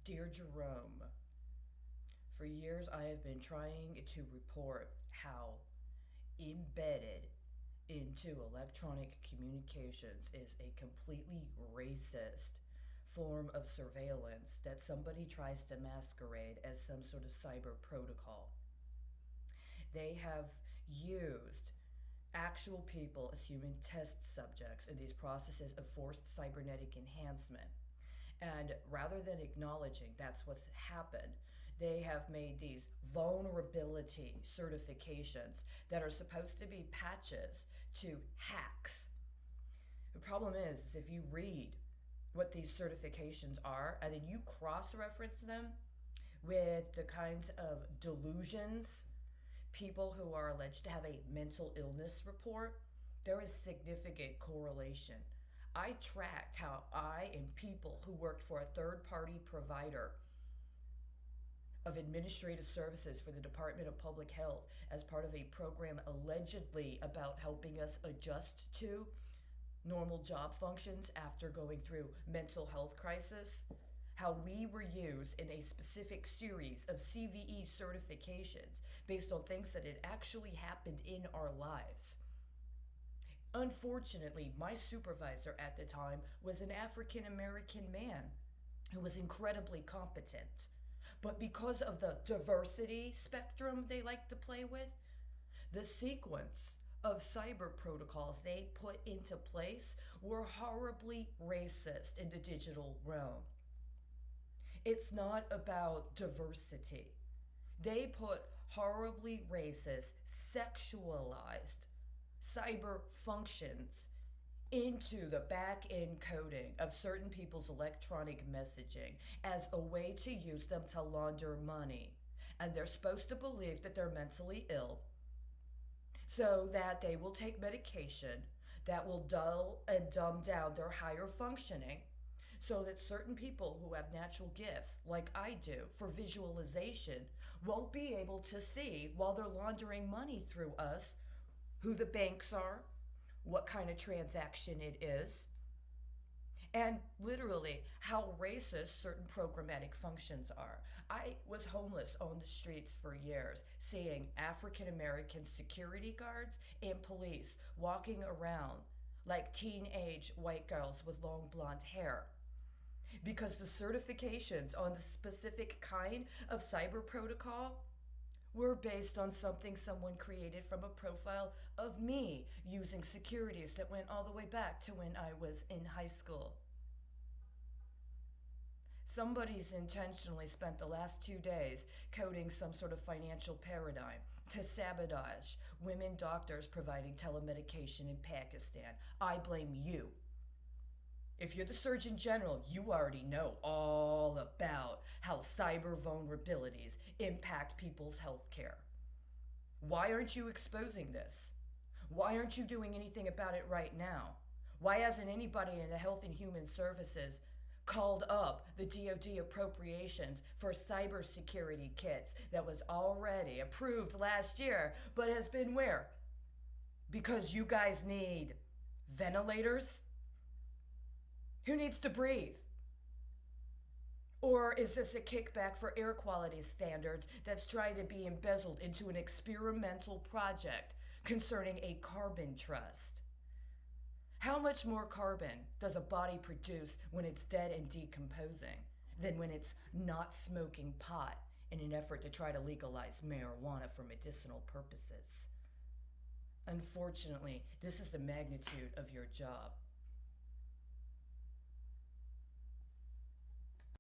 Dear Jerome, for years I have been trying to report how embedded into electronic communications is a completely racist form of surveillance that somebody tries to masquerade as some sort of cyber protocol. They have used actual people as human test subjects in these processes of forced cybernetic enhancement. And rather than acknowledging that's what's happened, they have made these vulnerability certifications that are supposed to be patches to hacks. The problem is if you read what these certifications are and then you cross reference them with the kinds of delusions people who are alleged to have a mental illness report, there is significant correlation. I tracked how I and people who worked for a third party provider of administrative services for the Department of Public Health as part of a program allegedly about helping us adjust to normal job functions after going through mental health crisis, how we were used in a specific series of CVE certifications based on things that had actually happened in our lives. Unfortunately, my supervisor at the time was an African American man who was incredibly competent. But because of the diversity spectrum they like to play with, the sequence of cyber protocols they put into place were horribly racist in the digital realm. It's not about diversity. They put horribly racist, sexualized cyber functions into the back end coding of certain people's electronic messaging as a way to use them to launder money. And they're supposed to believe that they're mentally ill so that they will take medication that will dull and dumb down their higher functioning so that certain people who have natural gifts, like I do, for visualization, won't be able to see while they're laundering money through us who the banks are, what kind of transaction it is, and literally how racist certain programmatic functions are. I was homeless on the streets for years, seeing African American security guards and police walking around like teenage white girls with long blonde hair. Because the certifications on the specific kind of cyber protocol were based on something someone created from a profile of me using securities that went all the way back to when I was in high school. Somebody's intentionally spent the last 2 days coding some sort of financial paradigm to sabotage women doctors providing telemedication in Pakistan. I blame you. If you're the Surgeon General, you already know all about how cyber vulnerabilities impact people's health care. Why aren't you exposing this? Why aren't you doing anything about it right now? Why hasn't anybody in the Health and Human Services called up the DoD appropriations for cybersecurity kits that was already approved last year, but has been where? Because you guys need ventilators? Who needs to breathe? Or is this a kickback for air quality standards that's trying to be embezzled into an experimental project concerning a carbon trust? How much more carbon does a body produce when it's dead and decomposing than when it's not smoking pot in an effort to try to legalize marijuana for medicinal purposes? Unfortunately, this is the magnitude of your job.